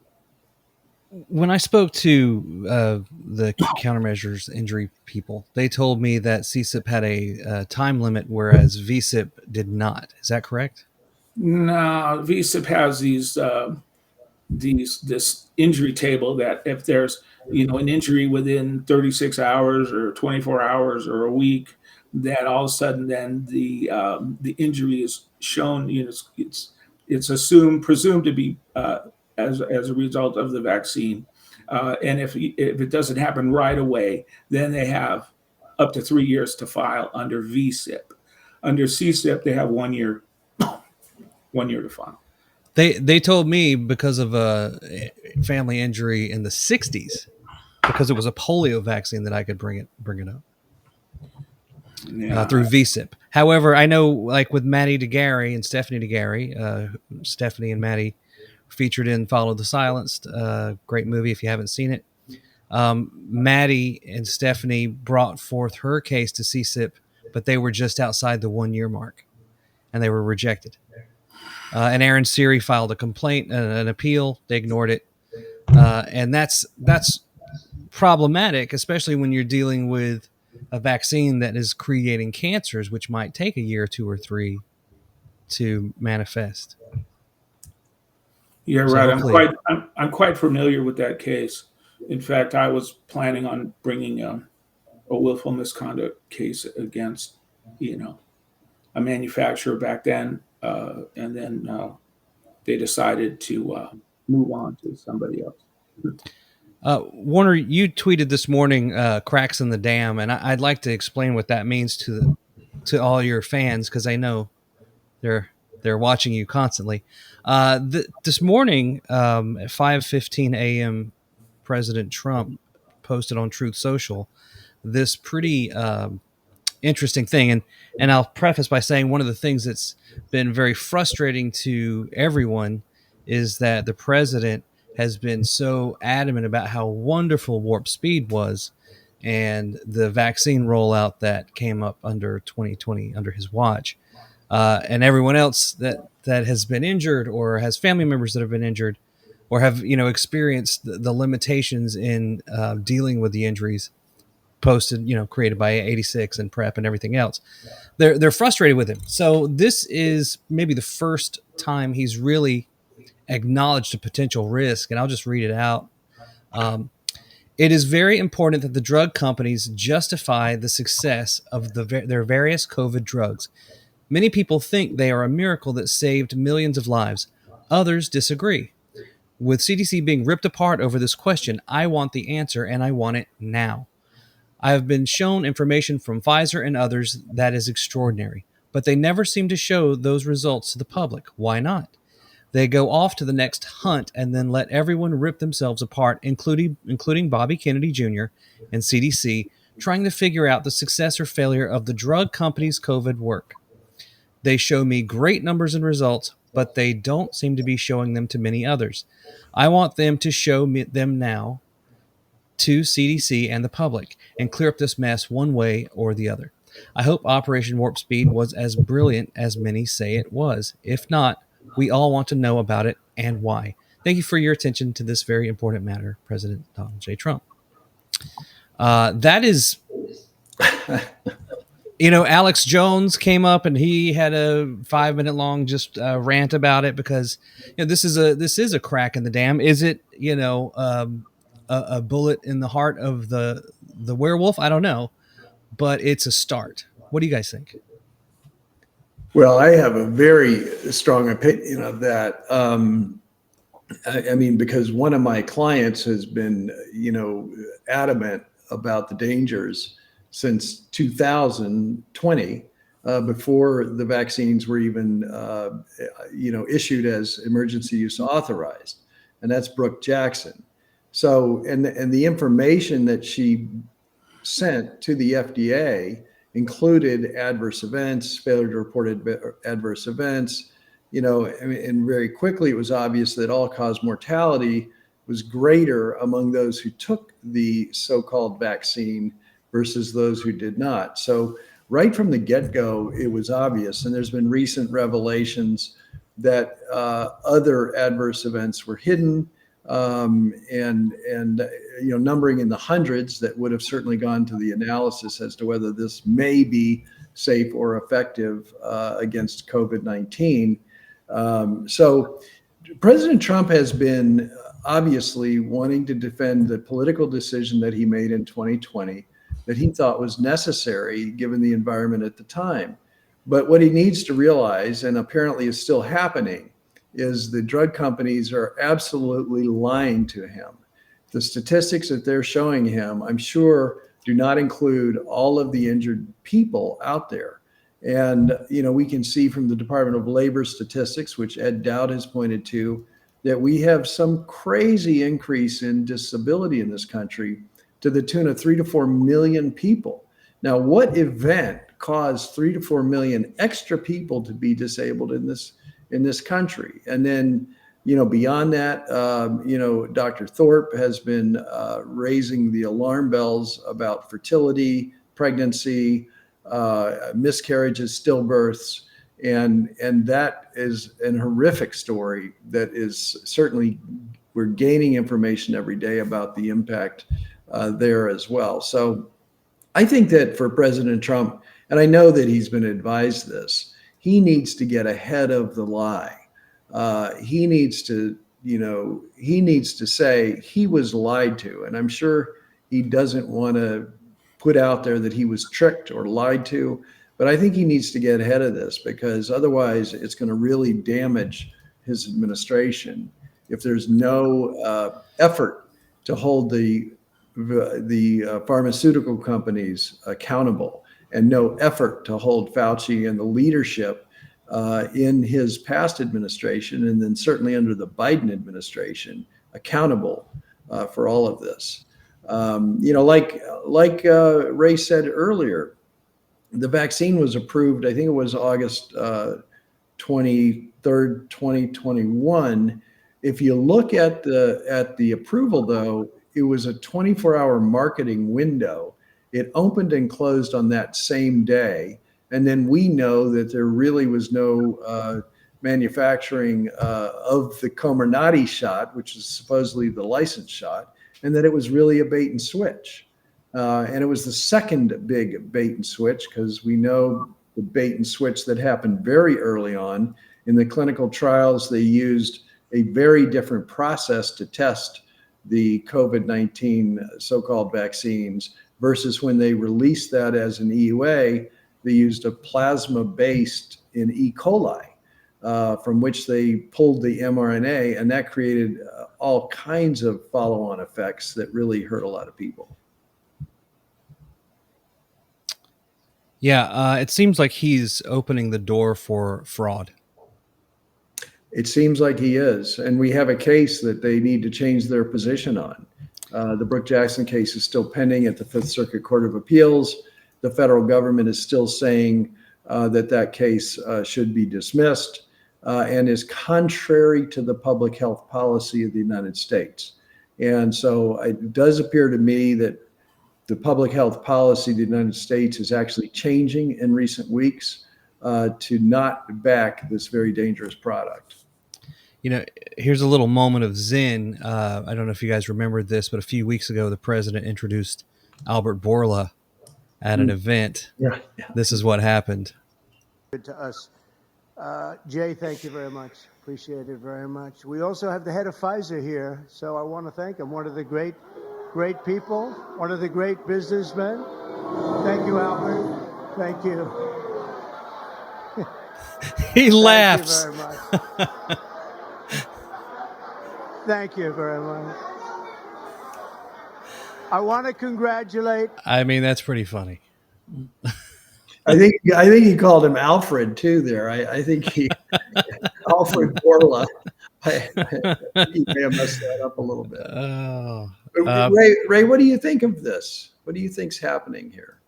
When I spoke to the countermeasures injury people, they told me that CSIP had a time limit, whereas VSIP did not. Is that correct? No, VSIP has this injury table that if there's, you know, an injury within 36 hours or 24 hours or a week, that all of a sudden then the injury is shown, you know, it's presumed to be as a result of the vaccine. And if it doesn't happen right away, then they have up to 3 years to file under VSIP. Under CSIP, they have 1 year, 1 year to file. They told me because of a family injury in the 60s, because it was a polio vaccine, that I could bring it up. Yeah. Through VSIP. However, I know, like with Maddie DeGarry and Stephanie DeGarry, Stephanie and Maddie featured in Follow the Silenced, great movie if you haven't seen it. Maddie and Stephanie brought forth her case to CSIP, but they were just outside the 1 year mark, and they were rejected. And Aaron Siri filed a complaint, an appeal. They ignored it, and that's problematic, especially when you're dealing with a vaccine that is creating cancers, which might take a year, 2 or 3 to manifest. You're So right. I'm quite familiar with that case. In fact, I was planning on bringing a willful misconduct case against, you know, a manufacturer back then, and then they decided to move on to somebody else. Warner, you tweeted this morning, cracks in the dam, and I'd like to explain what that means to all your fans, because I know they're watching you constantly. This morning at 5:15 a.m., President Trump posted on Truth Social this pretty interesting thing, and I'll preface by saying one of the things that's been very frustrating to everyone is that the president has been so adamant about how wonderful Warp Speed was, and the vaccine rollout that came up under 2020 under his watch, and everyone else that has been injured or has family members that have been injured or have, you know, experienced the limitations in dealing with the injuries posted, you know, created by 86 and PrEP and everything else. They're frustrated with him. So this is maybe the first time he's really acknowledged a potential risk, and I'll just read it out. It is very important that the drug companies justify the success of their various COVID drugs. Many people think they are a miracle that saved millions of lives. Others disagree. With CDC being ripped apart over this question, I want the answer, and I want it now. I have been shown information from Pfizer and others that is extraordinary, but they never seem to show those results to the public. Why not? They go off to the next hunt and then let everyone rip themselves apart, including Bobby Kennedy Jr. and CDC, trying to figure out the success or failure of the drug company's COVID work. They show me great numbers and results, but they don't seem to be showing them to many others. I want them to show them now to CDC and the public and clear up this mess one way or the other. I hope Operation Warp Speed was as brilliant as many say it was. If not, we all want to know about it and why. Thank you for your attention to this very important matter, President Donald J. Trump. That is, Alex Jones came up and he had a 5-minute long just rant about it because this is a crack in the dam. Is it a bullet in the heart of the werewolf? I don't know, but it's a start. What do you guys think? Well, I have a very strong opinion of that. I mean, because one of my clients has been, adamant about the dangers since 2020, before the vaccines were even, issued as emergency use authorized. And that's Brooke Jackson. So, and the information that she sent to the FDA included adverse events, failure to report adverse events, and very quickly it was obvious that all-cause mortality was greater among those who took the so-called vaccine versus those who did not. So right from the get-go, it was obvious, and there's been recent revelations that other adverse events were hidden, and numbering in the hundreds that would have certainly gone to the analysis as to whether this may be safe or effective against COVID-19. So President Trump has been obviously wanting to defend the political decision that he made in 2020 that he thought was necessary given the environment at the time. But what he needs to realize, and apparently is still happening, is the drug companies are absolutely lying to him. The statistics that they're showing him, I'm sure, do not include all of the injured people out there. And, we can see from the Department of Labor statistics, which Ed Dowd has pointed to, that we have some crazy increase in disability in this country to the tune of 3 to 4 million people. Now, what event caused 3 to 4 million extra people to be disabled in this country? And then, beyond that, Dr. Thorpe has been raising the alarm bells about fertility, pregnancy, miscarriages, stillbirths, and that is an horrific story that is certainly, we're gaining information every day about the impact there as well. So I think that for President Trump, and I know that he's been advised this, he needs to get ahead of the lie. He needs to say he was lied to. And I'm sure he doesn't want to put out there that he was tricked or lied to, but I think he needs to get ahead of this because otherwise it's going to really damage his administration if there's no effort to hold the pharmaceutical companies accountable and no effort to hold Fauci and the leadership in his past administration, and then certainly under the Biden administration, accountable for all of this. Like Ray said earlier, the vaccine was approved, I think it was August 23rd, 2021. If you look at the approval, though, it was a 24-hour marketing window. It opened and closed on that same day. And then we know that there really was no manufacturing of the Comirnaty shot, which is supposedly the licensed shot, and that it was really a bait and switch. And it was the second big bait and switch because we know the bait and switch that happened very early on. In the clinical trials, they used a very different process to test the COVID-19 so-called vaccines versus when they released that as an EUA, they used a plasma based in E. coli, from which they pulled the mRNA, and that created all kinds of follow-on effects that really hurt a lot of people. Yeah, it seems like he's opening the door for fraud. It seems like he is, and we have a case that they need to change their position on. The Brook Jackson case is still pending at the Fifth Circuit Court of Appeals. The federal government is still saying that case should be dismissed and is contrary to the public health policy of the United States. And so it does appear to me that the public health policy of the United States is actually changing in recent weeks to not back this very dangerous product. You know, here's a little moment of zen. I don't know if you guys remembered this, but a few weeks ago, the president introduced Albert Bourla at an event. Yeah. This is what happened. Good to us. Jay, thank you very much. Appreciate it very much. We also have the head of Pfizer here, so I want to thank him. One of the great people, one of the great businessmen. Thank you, Albert. Thank you. He laughs. Thank you very much. Thank you very much. I want to congratulate. I mean, that's pretty funny. I think he called him Alfred too. There, I think he Alfred Borla. He may have messed that up a little bit. Ray, what do you think of this? What do you think's happening here?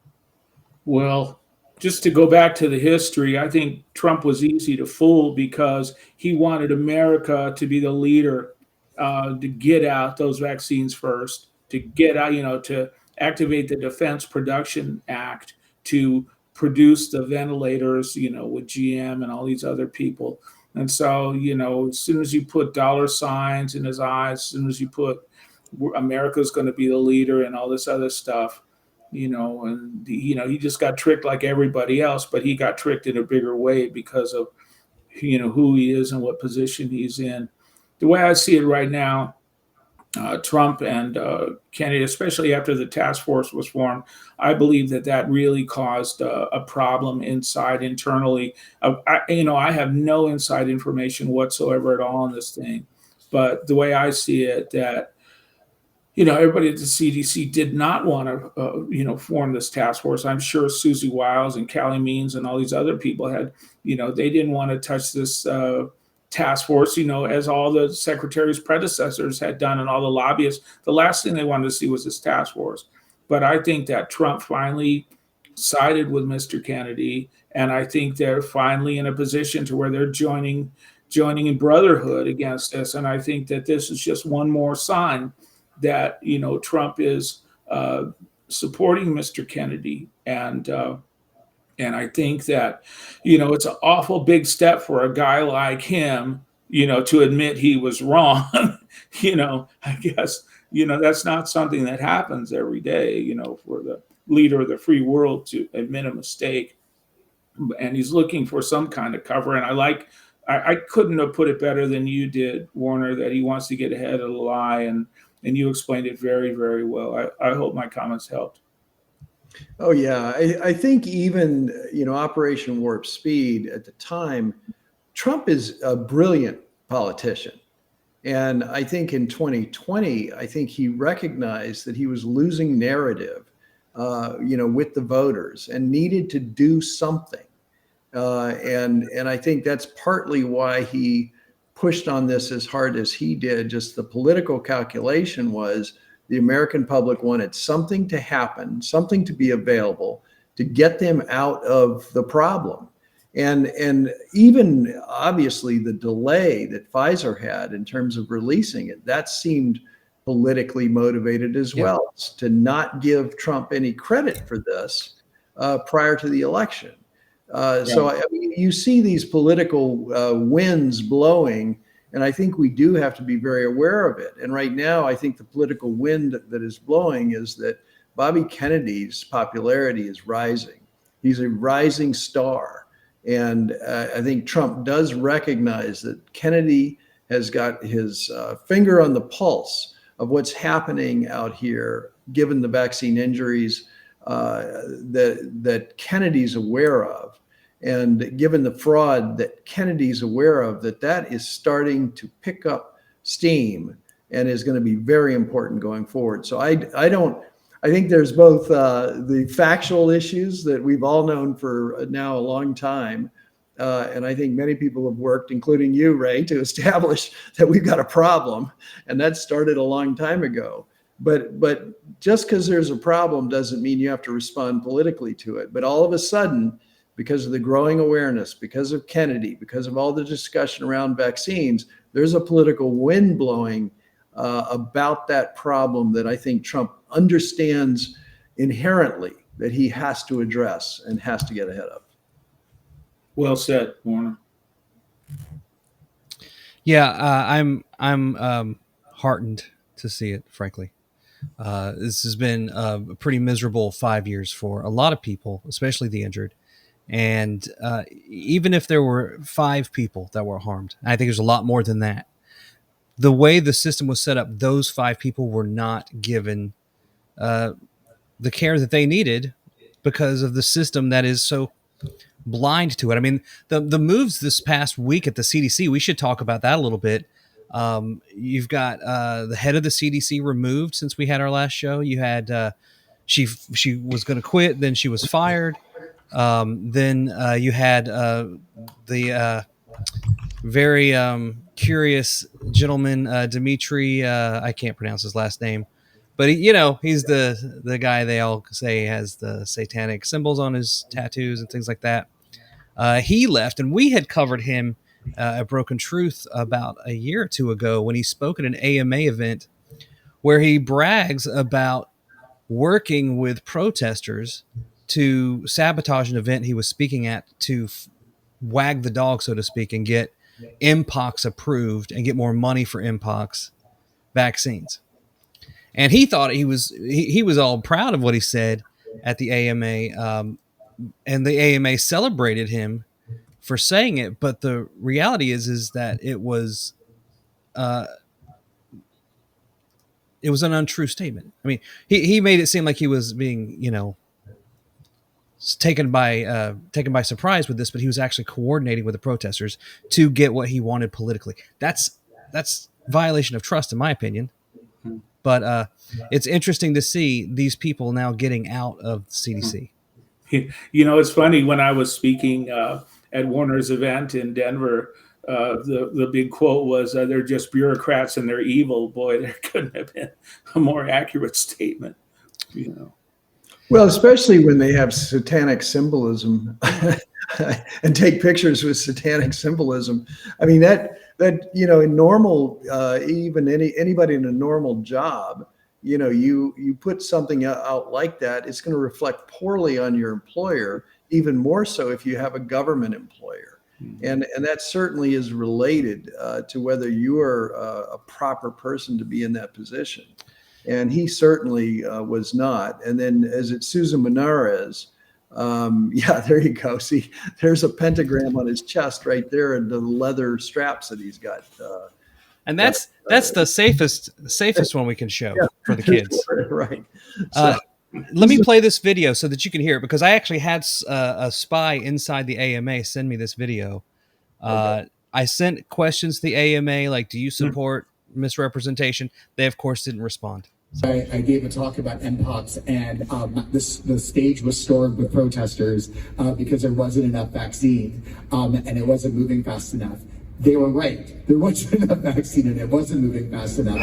Well, just to go back to the history, I think Trump was easy to fool because he wanted America to be the leader, to get out those vaccines first, to get out, to activate the Defense Production Act, to produce the ventilators, with GM and all these other people. And so, as soon as you put dollar signs in his eyes, as soon as you put America's going to be the leader and all this other stuff, he just got tricked like everybody else, but he got tricked in a bigger way because of, who he is and what position he's in. The way I see it right now, Trump and Kennedy, especially after the task force was formed, I believe that really caused a problem internally. I have no inside information whatsoever at all on this thing, but the way I see it, that everybody at the CDC did not want to, form this task force. I'm sure Susie Wiles and Callie Means and all these other people had, they didn't want to touch this task force, as all the secretary's predecessors had done and all the lobbyists. The last thing they wanted to see was this task force. But I think that Trump finally sided with Mr. Kennedy, and I think they're finally in a position to where they're joining in brotherhood against us. And I think that this is just one more sign that, Trump is supporting Mr. Kennedy. And I think that, it's an awful big step for a guy like him, to admit he was wrong. I guess, that's not something that happens every day, for the leader of the free world to admit a mistake. And he's looking for some kind of cover. And I couldn't have put it better than you did, Warner, that he wants to get ahead of the lie. And you explained it very, very well. I hope my comments helped. Oh, yeah. I think even, Operation Warp Speed at the time, Trump is a brilliant politician. And I think in 2020, I think he recognized that he was losing narrative, with the voters and needed to do something. And I think that's partly why he pushed on this as hard as he did. Just the political calculation was the American public wanted something to happen, something to be available to get them out of the problem. And even obviously the delay that Pfizer had in terms of releasing it, that seemed politically motivated as well, to not give Trump any credit for this prior to the election. So I mean, you see these political winds blowing, and I think we do have to be very aware of it. And right now, I think the political wind that is blowing is that Bobby Kennedy's popularity is rising. He's a rising star. And I think Trump does recognize that Kennedy has got his finger on the pulse of what's happening out here, given the vaccine injuries that Kennedy's aware of. And given the fraud that Kennedy's aware of, that is starting to pick up steam and is going to be very important going forward. So I think there's both the factual issues that we've all known for now a long time. And I think many people have worked, including you, Ray, to establish that we've got a problem. And that started a long time ago. But just because there's a problem doesn't mean you have to respond politically to it. But all of a sudden, because of the growing awareness, because of Kennedy, because of all the discussion around vaccines, there's a political wind blowing about that problem that I think Trump understands inherently that he has to address and has to get ahead of. Well said, Warner. Yeah, I'm heartened to see it, frankly. This has been a pretty miserable 5 years for a lot of people, especially the injured. And even if there were 5 people that were harmed, I think there's a lot more than that. The way the system was set up, those 5 people were not given the care that they needed because of the system that is so blind to it. I mean, the moves this past week at the CDC, we should talk about that a little bit. You've got the head of the CDC removed since we had our last show. You had she was going to quit, then she was fired. Then you had the very curious gentleman, Dimitri. I can't pronounce his last name, but he's the guy they all say has the satanic symbols on his tattoos and things like that. He left, and we had covered him at Broken Truth about a year or two ago when he spoke at an AMA event where he brags about working with protesters to sabotage an event he was speaking at to wag the dog, so to speak, and get Mpox approved and get more money for Mpox vaccines. And he thought he was all proud of what he said at the AMA, and the AMA celebrated him for saying it. But the reality is that it was an untrue statement. I mean, he made it seem like he was being, taken by surprise with this, but he was actually coordinating with the protesters to get what he wanted politically. That's violation of trust, in my opinion. But it's interesting to see these people now getting out of the CDC. It's funny, when I was speaking at Warner's event in Denver, the big quote was, "They're just bureaucrats and they're evil." Boy, there couldn't have been a more accurate statement. Well, especially when they have satanic symbolism and take pictures with satanic symbolism. I mean, that in normal, even anybody in a normal job, you put something out like that, it's going to reflect poorly on your employer, even more so if you have a government employer. And that certainly is related to whether you are a proper person to be in that position. And he certainly was not. And then as it's Susan Menarez, there you go. See, there's a pentagram on his chest right there, and the leather straps that he's got. And that's the safest one we can show for the kids. Right. Let me play this video so that you can hear it, because I actually had a spy inside the AMA send me this video. I sent questions to the AMA, like, do you support misrepresentation? They, of course, didn't respond. I gave a talk about Mpox, and the stage was stormed with protesters because there wasn't enough vaccine, and it wasn't moving fast enough. They were right. There wasn't enough vaccine, and it wasn't moving fast enough.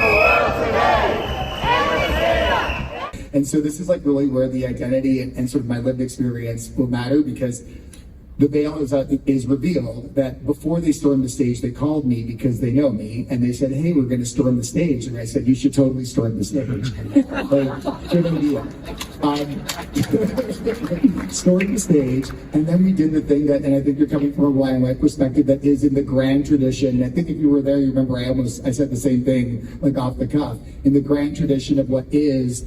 And so this is like really where the identity and sort of my lived experience will matter, because the veil is revealed that before they stormed the stage, they called me because they know me, and they said, "Hey, we're going to storm the stage." And I said, "You should totally storm the stage." Good idea. Stormed the stage, and then we did the thing that, and I think you're coming from a black and white perspective, that is in the grand tradition. And I think if you were there, you remember I said the same thing, like off the cuff, in the grand tradition of what is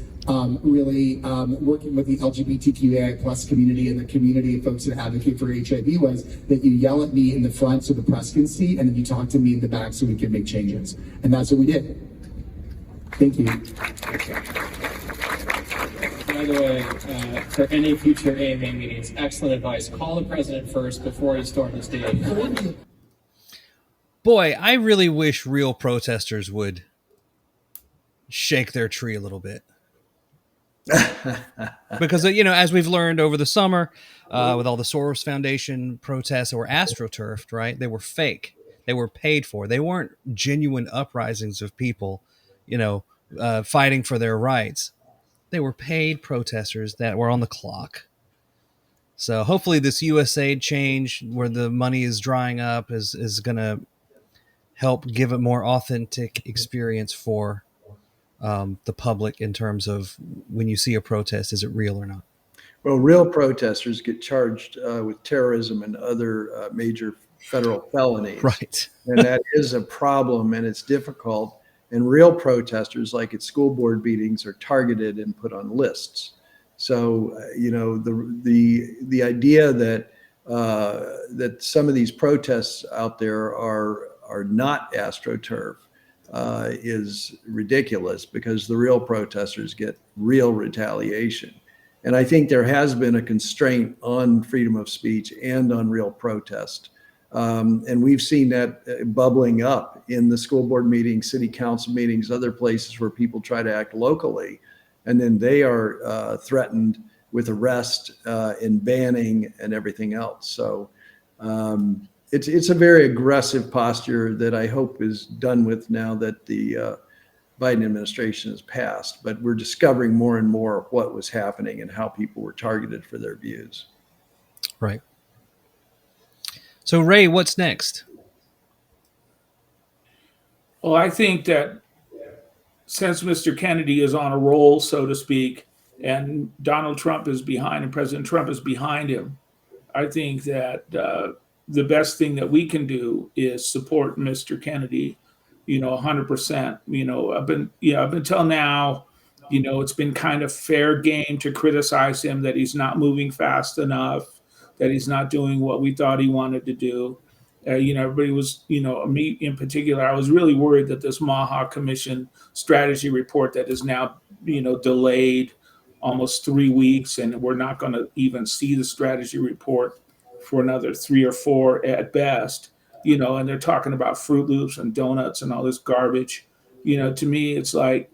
really working with the LGBTQI plus community and the community of folks that advocate for HIV, was that you yell at me in the front so the press can see, and then you talk to me in the back so we can make changes. And that's what we did. Thank you. By the way, for any future AMA meetings, excellent advice. Call the president first before you storm the stage. Boy, I really wish real protesters would shake their tree a little bit. Because, as we've learned over the summer, with all the Soros Foundation protests that were astroturfed, right? They were fake. They were paid for. They weren't genuine uprisings of people, fighting for their rights. They were paid protesters that were on the clock. So hopefully this USAID change where the money is drying up is going to help give a more authentic experience for the public in terms of when you see a protest, is it real or not? Well, real protesters get charged with terrorism and other major federal felonies. Right. And that is a problem, and it's difficult. And real protesters, like at school board meetings, are targeted and put on lists. So, the idea that that some of these protests out there are not AstroTurf is ridiculous, because the real protesters get real retaliation. And I think there has been a constraint on freedom of speech and on real protest. And we've seen that bubbling up in the school board meetings, city council meetings, other places where people try to act locally, and then they are threatened with arrest and banning and everything else. So it's a very aggressive posture that I hope is done with now that the Biden administration has passed. But we're discovering more and more of what was happening and how people were targeted for their views. Right. So, Ray, what's next? Well, I think that since Mr. Kennedy is on a roll, so to speak, and Donald Trump is behind and President Trump is behind him, I think that the best thing that we can do is support Mr. Kennedy, 100%. Up until now, it's been kind of fair game to criticize him that he's not moving fast enough, that he's not doing what we thought he wanted to do. Everybody was, me in particular, I was really worried that this Maha Commission strategy report that is now, delayed almost 3 weeks, and we're not going to even see the strategy report for another 3 or 4 at best, and they're talking about Fruit Loops and donuts and all this garbage. To me, it's like,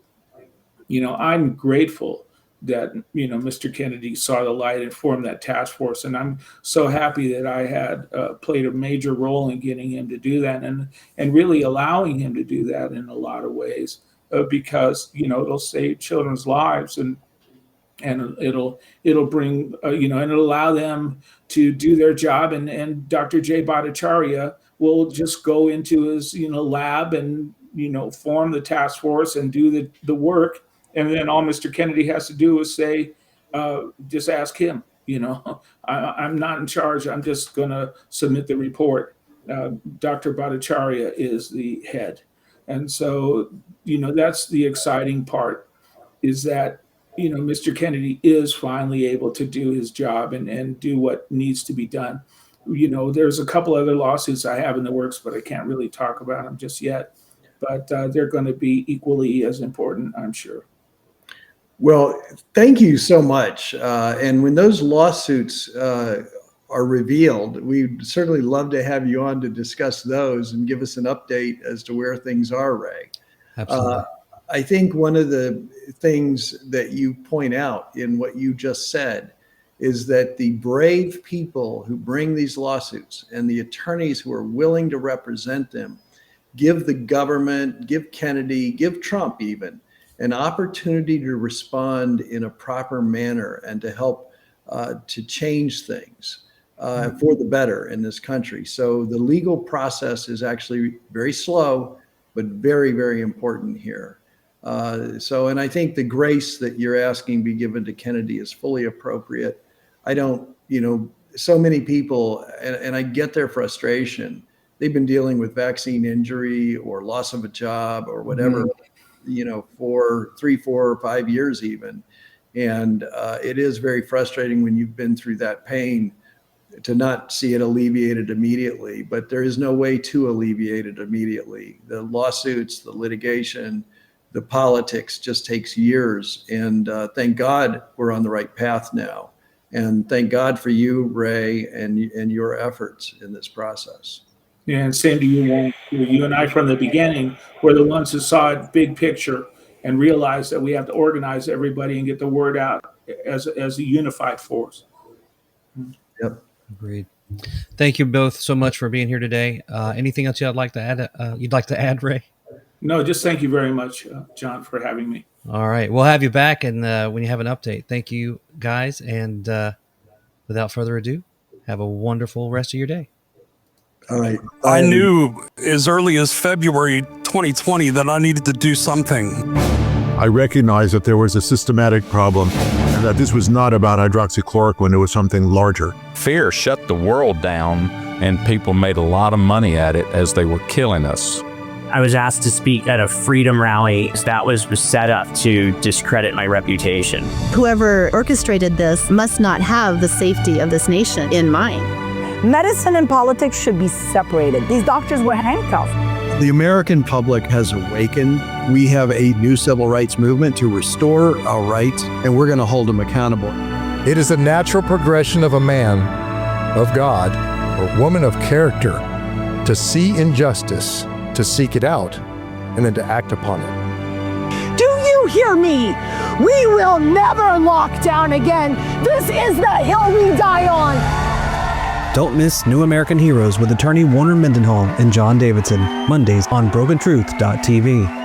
I'm grateful that, Mr. Kennedy saw the light and formed that task force. And I'm so happy that I had played a major role in getting him to do that and really allowing him to do that in a lot of ways, because, it'll save children's lives and it'll bring, and it'll allow them to do their job. And Dr. Jay Bhattacharya will just go into his, lab and, form the task force and do the work. And then all Mr. Kennedy has to do is say, just ask him, I'm not in charge. I'm just going to submit the report. Dr. Bhattacharya is the head. And so, that's the exciting part, is that, Mr. Kennedy is finally able to do his job and do what needs to be done. There's a couple other lawsuits I have in the works, but I can't really talk about them just yet. But they're going to be equally as important, I'm sure. Well, thank you so much. And when those lawsuits are revealed, we'd certainly love to have you on to discuss those and give us an update as to where things are, Ray. Absolutely. I think one of the things that you point out in what you just said is that the brave people who bring these lawsuits and the attorneys who are willing to represent them give the government, give Kennedy, give Trump even, an opportunity to respond in a proper manner and to help to change things for the better in this country. So the legal process is actually very slow, but very, very important here. And I think the grace that you're asking be given to Kennedy is fully appropriate. I don't, so many people, and I get their frustration. They've been dealing with vaccine injury or loss of a job or whatever, for 3, 4, or 5 years even. And it is very frustrating when you've been through that pain to not see it alleviated immediately, but there is no way to alleviate it immediately. The lawsuits, the litigation, the politics just takes years. And thank God we're on the right path now. And thank God for you, Ray, and your efforts in this process. Yeah, and same to you, Wayne. You and I from the beginning were the ones who saw it big picture and realized that we have to organize everybody and get the word out as a unified force. Yep. Agreed. Thank you both so much for being here today. Anything else you'd like to add, Ray? No, just thank you very much, John, for having me. All right. We'll have you back and when you have an update. Thank you, guys. And without further ado, have a wonderful rest of your day. All right. I knew as early as February 2020 that I needed to do something. I recognized that there was a systematic problem and that this was not about hydroxychloroquine, it was something larger. Fear shut the world down, and people made a lot of money at it as they were killing us. I was asked to speak at a freedom rally that was set up to discredit my reputation. Whoever orchestrated this must not have the safety of this nation in mind. Medicine and politics should be separated. These doctors were handcuffed. The American public has awakened. We have a new civil rights movement to restore our rights, and we're going to hold them accountable. It is a natural progression of a man of God or woman of character to see injustice, to seek it out, and then to act upon it. Do you hear me? We will never lock down again. This is the hill we die on. Don't miss New American Heroes with attorney Warner Mendenhall and John Davidson, Mondays on BrokenTruth.tv.